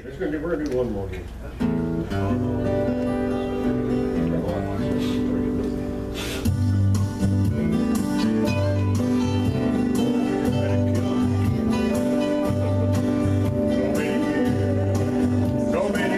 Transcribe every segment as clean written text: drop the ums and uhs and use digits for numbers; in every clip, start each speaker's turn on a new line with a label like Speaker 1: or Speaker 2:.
Speaker 1: We're gonna do one more here. So many.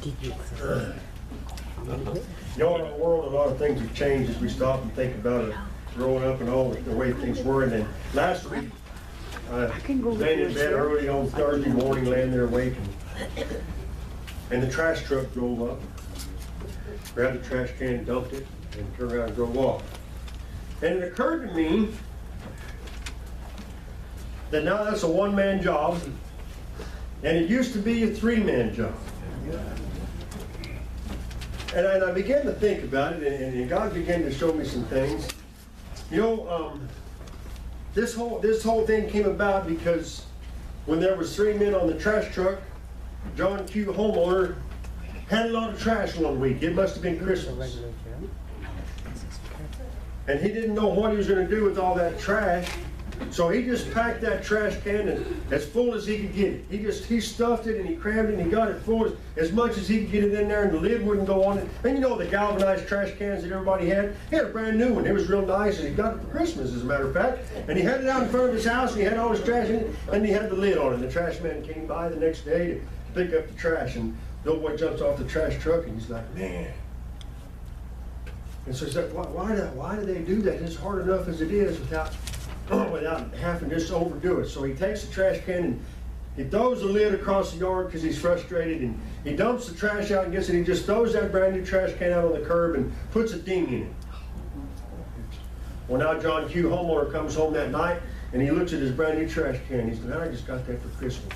Speaker 1: You know, in our world, a lot of things have changed as we stop and think about it, growing up and all the way things were. And then last week, I laying in bed early on Thursday morning, laying there awake, and the trash truck drove up, grabbed the trash can, dumped it, and turned around and drove off. And it occurred to me that now that's a one-man job, and it used to be a three-man job. And I began to think about it, and God began to show me some things. You know, this whole thing came about because when there was 3 men on the trash truck, John Q. homeowner had a lot of trash one week. It must have been Christmas. And he didn't know what he was going to do with all that trash. So he just packed that trash can as full as he could get it. He stuffed it and he crammed it and he got it full as much as he could get it in there, and the lid wouldn't go on it. And you know the galvanized trash cans that everybody had? He had a brand new one. It was real nice, and he got it for Christmas, as a matter of fact. And he had it out in front of his house, and he had all his trash in it, and he had the lid on it. And the trash man came by the next day to pick up the trash, and the old boy jumps off the trash truck and he's like, man. And so he said, why do they do that? It's hard enough as it is without having to just overdo it. So he takes the trash can and he throws the lid across the yard because he's frustrated, and he dumps the trash out and gets it. He just throws that brand new trash can out on the curb and puts a ding in it. Well, now John Q. homeowner comes home that night and he looks at his brand new trash can. He said, I just got that for Christmas.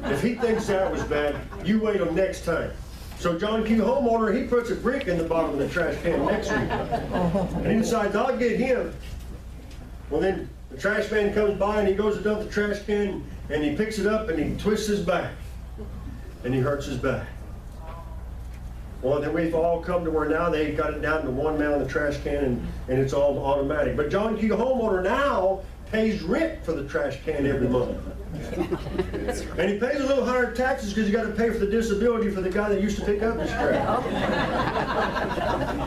Speaker 1: If he thinks that was bad, you wait till next time. So John Q. homeowner, he puts a brick in the bottom of the trash can next week. And he decides, I'll get him. Well, then the trash man comes by and he goes to dump the trash can, and he picks it up and he twists his back. And he hurts his back. Well, then we've all come to where now they've got it down to one man on the trash can, and it's all automatic. But John Q. homeowner now pays rent for the trash can every month. And he pays a little higher taxes because you got to pay for the disability for the guy that used to pick up his trash.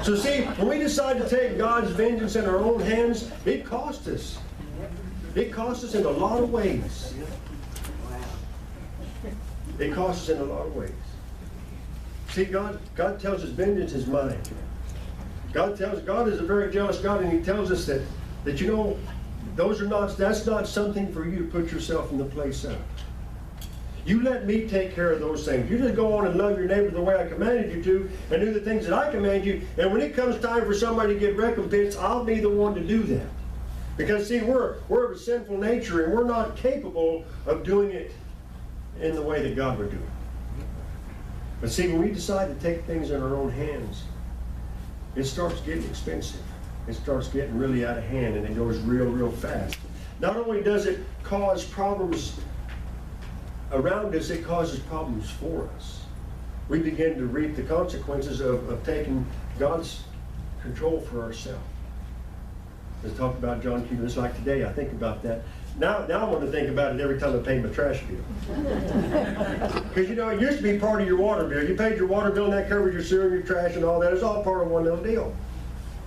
Speaker 1: So see, when we decide to take God's vengeance in our own hands, it costs us. It costs us in a lot of ways. It costs us in a lot of ways. See, God tells us vengeance is mine. God is a very jealous God, and He tells us that you know, that's not something for you to put yourself in the place of. You let me take care of those things. You just go on and love your neighbor the way I commanded you to, and do the things that I command you. And when it comes time for somebody to get recompense, I'll be the one to do that. Because see, we're of a sinful nature, and we're not capable of doing it in the way that God would do it. But see, when we decide to take things in our own hands, it starts getting expensive. It starts getting really out of hand, and it goes real, real fast. Not only does it cause problems around us, it causes problems for us. We begin to reap the consequences of taking God's control for ourselves. Let's talk about John Q. Just like today, I think about that. Now I want to think about it every time I pay my trash bill. Because you know, it used to be part of your water bill. You paid your water bill, and that covered your sewer and your trash and all that. It's all part of one little deal.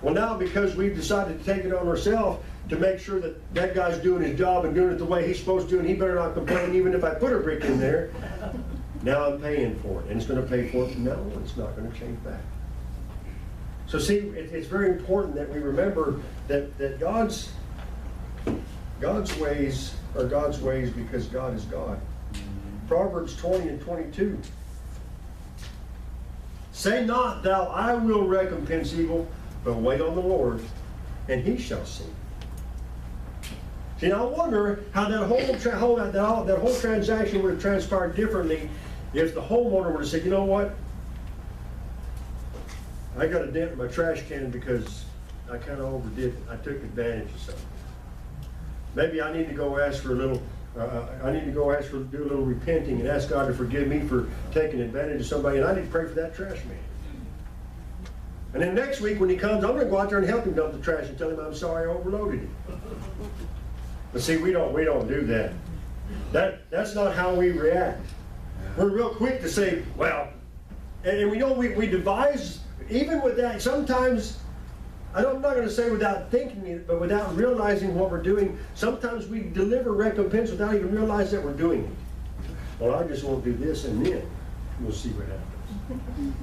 Speaker 1: Well, now because we've decided to take it on ourselves to make sure that that guy's doing his job and doing it the way he's supposed to, and he better not complain even if I put a brick in there, now I'm paying for it. And it's going to pay for it from now on. It's not going to change back. So see, it's very important that we remember that God's ways are God's ways because God is God. Proverbs 20 and 22. Say not thou, I will recompense evil, but wait on the Lord, and He shall see. See, now I wonder how that whole transaction would have transpired differently if the homeowner would have said, you know what? I got a dent in my trash can because I kind of overdid it. I took advantage of something. Maybe I need to go ask for a little, do a little repenting and ask God to forgive me for taking advantage of somebody, and I need to pray for that trash man. And then next week when he comes, I'm going to go out there and help him dump the trash and tell him I'm sorry I overloaded him. But see, we don't do that. That's not how we react. We're real quick to say, well, and we know we devise, even with that, sometimes, I'm not going to say without thinking it, but without realizing what we're doing, sometimes we deliver recompense without even realizing that we're doing it. Well, I just won't do this and then. We'll see what happens.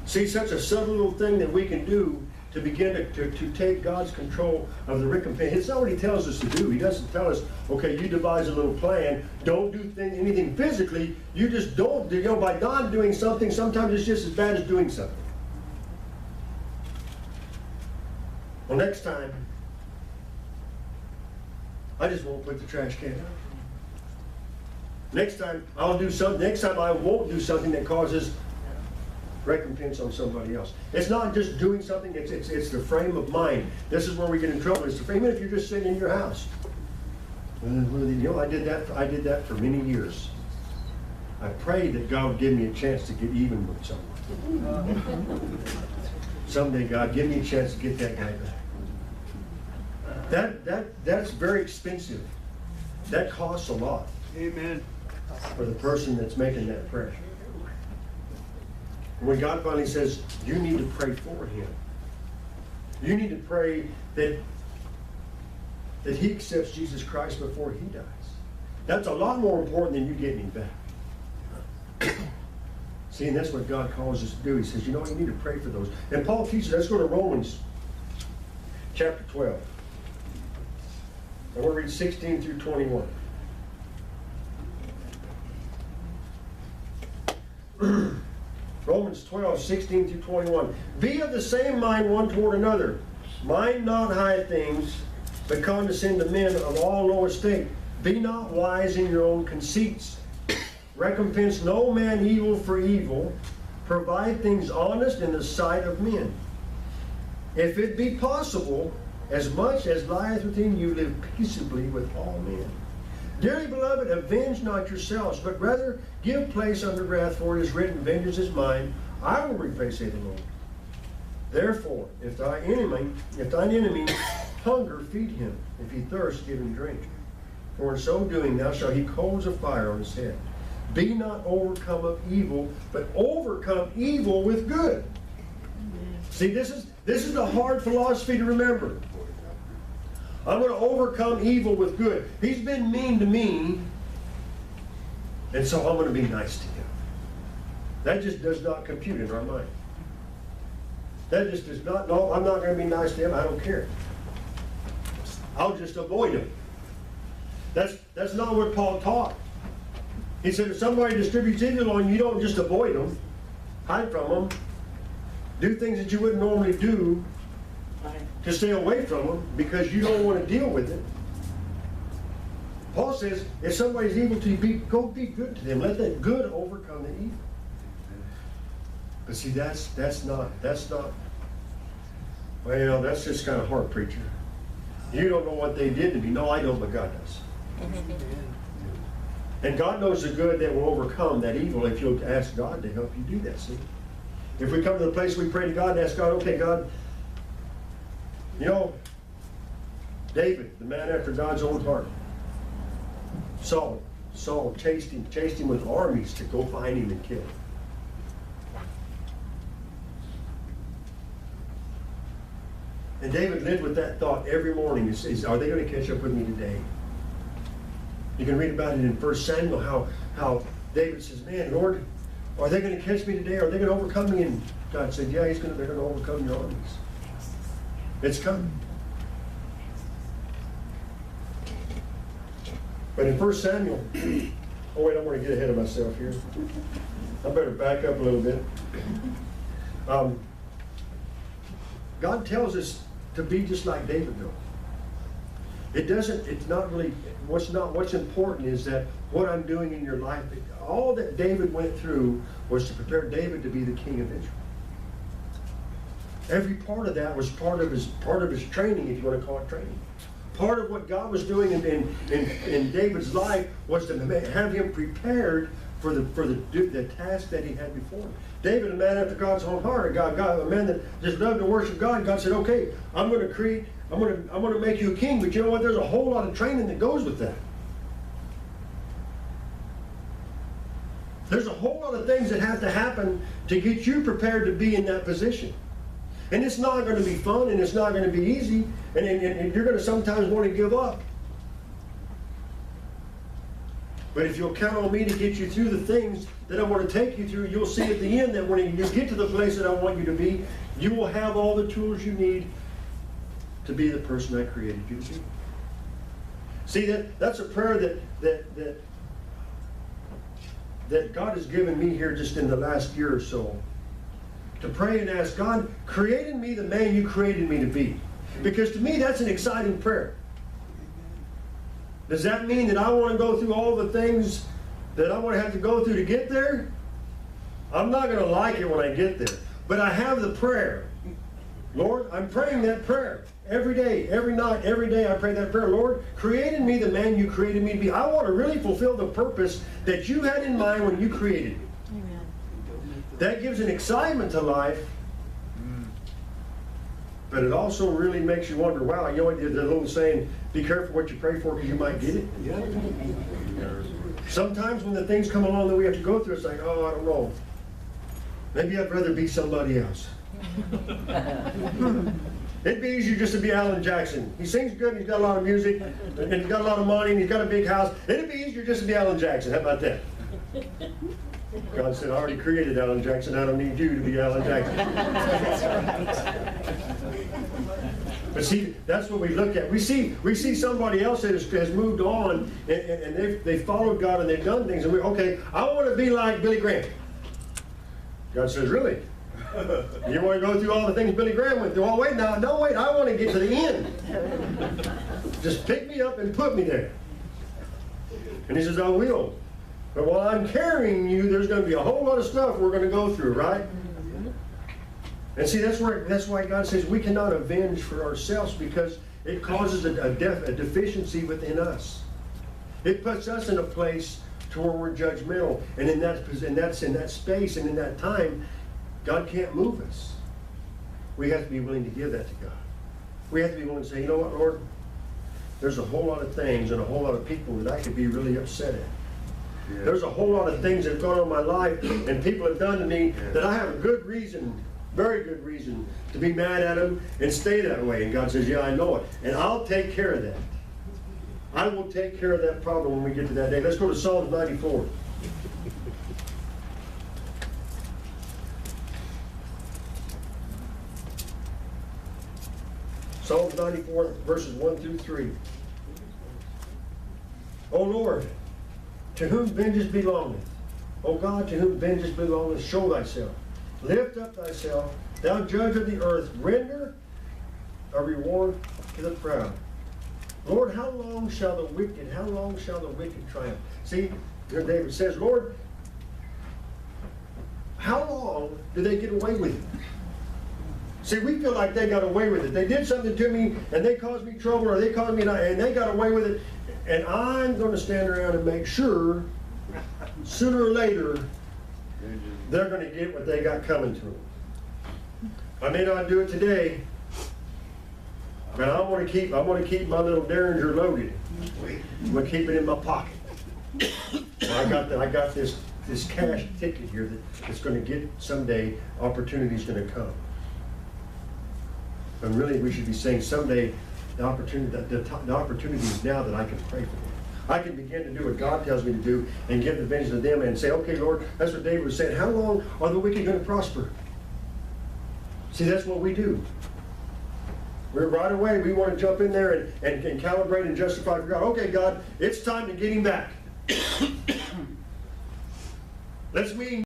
Speaker 1: See, such a subtle little thing that we can do to begin to take God's control of the recompense. It's not what He tells us to do. He doesn't tell us, okay, you devise a little plan. Don't do anything physically. You just don't. You know, by not doing something, sometimes it's just as bad as doing something. Well, next time, I just won't put the trash can out. Next time, I'll do something. Next time, I won't do something that causes recompense on somebody else. It's not just doing something, it's the frame of mind. This is where we get in trouble. It's the frame, even if you're just sitting in your house. You know, I did that for many years. I prayed that God would give me a chance to get even with someone. Someday, God, give me a chance to get that guy back. That's very expensive. That costs a lot.
Speaker 2: Amen.
Speaker 1: For the person that's making that prayer. When God finally says, you need to pray for him. You need to pray that he accepts Jesus Christ before he dies. That's a lot more important than you getting him back. See, and that's what God calls us to do. He says, you know, you need to pray for those. And Paul teaches, let's go to Romans chapter 12. I want to read 16 through 21. Romans 12, 16 through 21. Be of the same mind one toward another. Mind not high things, but condescend to men of all low estate. Be not wise in your own conceits. Recompense no man evil for evil. Provide things honest in the sight of men. If it be possible, as much as lieth within you, live peaceably with all men. Dearly beloved, avenge not yourselves, but rather give place unto wrath, for it is written, vengeance is mine, I will repay, saith the Lord. Therefore, if thine enemy hunger, feed him. If he thirst, give him drink. For in so doing thou shalt heap coals of fire on his head. Be not overcome of evil, but overcome evil with good. See, this is a hard philosophy to remember. I'm going to overcome evil with good. He's been mean to me, and so I'm going to be nice to him. That just does not compute in our mind. That just does not, no, I'm not going to be nice to him. I don't care. I'll just avoid him. That's not what Paul taught. He said if somebody distributes evil on you, don't just avoid them. Hide from them. Do things that you wouldn't normally do to stay away from them because you don't want to deal with it. Paul says, if somebody's evil to you, go be good to them. Let that good overcome the evil. But see, that's not, well, that's just kind of hard, preacher. You don't know what they did to me. No, I don't, but God does. And God knows the good that will overcome that evil if you'll ask God to help you do that, see? If we come to the place we pray to God and ask God, okay, God, you know, David, the man after God's own heart, Saul chased him with armies to go find him and kill him. And David lived with that thought every morning. Are they going to catch up with me today? You can read about it in 1 Samuel, how David says, man, Lord, are they going to catch me today? Are they going to overcome me? And God said, yeah, they're going to overcome your armies. It's coming. But in 1 Samuel, oh wait, I'm going to get ahead of myself here. I better back up a little bit. God tells us to be just like David, though. It's not really, what's important is that what I'm doing in your life, all that David went through was to prepare David to be the king of Israel. Every part of that was part of his training, if you want to call it training. Part of what God was doing in David's life was to have him prepared for the task that he had before him. David, a man after God's own heart, a man that just loved to worship God. God said, "Okay, I'm going to make you a king." But you know what? There's a whole lot of training that goes with that. There's a whole lot of things that have to happen to get you prepared to be in that position. And it's not going to be fun, and it's not going to be easy, and you're going to sometimes want to give up. But if you'll count on me to get you through the things that I want to take you through, you'll see at the end that when you get to the place that I want you to be, you will have all the tools you need to be the person I created you to be. See, that's a prayer that God has given me here just in the last year or so. To pray and ask God, create in me the man you created me to be. Because to me, that's an exciting prayer. Does that mean that I want to go through all the things that I want to have to go through to get there? I'm not going to like it when I get there. But I have the prayer. Lord, I'm praying that prayer. Every day, every night, every day I pray that prayer. Lord, create in me the man you created me to be. I want to really fulfill the purpose that you had in mind when you created me. Amen. That gives an excitement to life. But it also really makes you wonder, wow, you know, the little saying, be careful what you pray for because you might get it. Yeah. Sometimes when the things come along that we have to go through, it's like, oh, I don't know. Maybe I'd rather be somebody else. It'd be easier just to be Alan Jackson. He sings good and he's got a lot of music and he's got a lot of money and he's got a big house. It'd be easier just to be Alan Jackson. How about that? God said, I already created Alan Jackson. I don't need you to be Alan Jackson. But see, that's what we look at. We see somebody else that has moved on and they've followed God and they've done things. And okay, I want to be like Billy Graham. God says, really? You want to go through all the things Billy Graham went through? Oh, wait, now, no, wait, I want to get to the end. Just pick me up and put me there. And he says, I will. But while I'm carrying you, there's going to be a whole lot of stuff we're going to go through, right? And see, that's why God says we cannot avenge for ourselves because it causes a deficiency within us. It puts us in a place to where we're judgmental. And in that space and in that time, God can't move us. We have to be willing to give that to God. We have to be willing to say, you know what, Lord? There's a whole lot of things and a whole lot of people that I could be really upset at. Yeah. There's a whole lot of things that have gone on in my life and people have done to me that I have a good reason, very good reason, to be mad at them and stay that way. And God says, yeah, I know it. And I'll take care of that. I will take care of that problem when we get to that day. Let's go to Psalms 94. Psalms 94, verses 1 through 3. O Lord, to whom vengeance belongeth, O God, to whom vengeance belongeth, show thyself. Lift up thyself, thou judge of the earth, render a reward to the proud. Lord, how long shall the wicked triumph? See, David says, Lord, how long do they get away with it? See, we feel like they got away with it. They did something to me, and they caused me trouble, or they caused me, and they got away with it. And I'm going to stand around and make sure, sooner or later, they're going to get what they got coming to them. I may not do it today, but I want to keep my little Derringer loaded. I'm going to keep it in my pocket. I got this cash ticket here that's going to get someday. Opportunity's going to come. And really, we should be saying someday the opportunity is now that I can pray for them. I can begin to do what God tells me to do and give the vengeance to them and say, okay, Lord, that's what David was saying. How long are the wicked going to prosper? See, that's what we do. We're right away, we want to jump in there and calibrate and justify for God. Okay, God, it's time to get him back. Let's meet.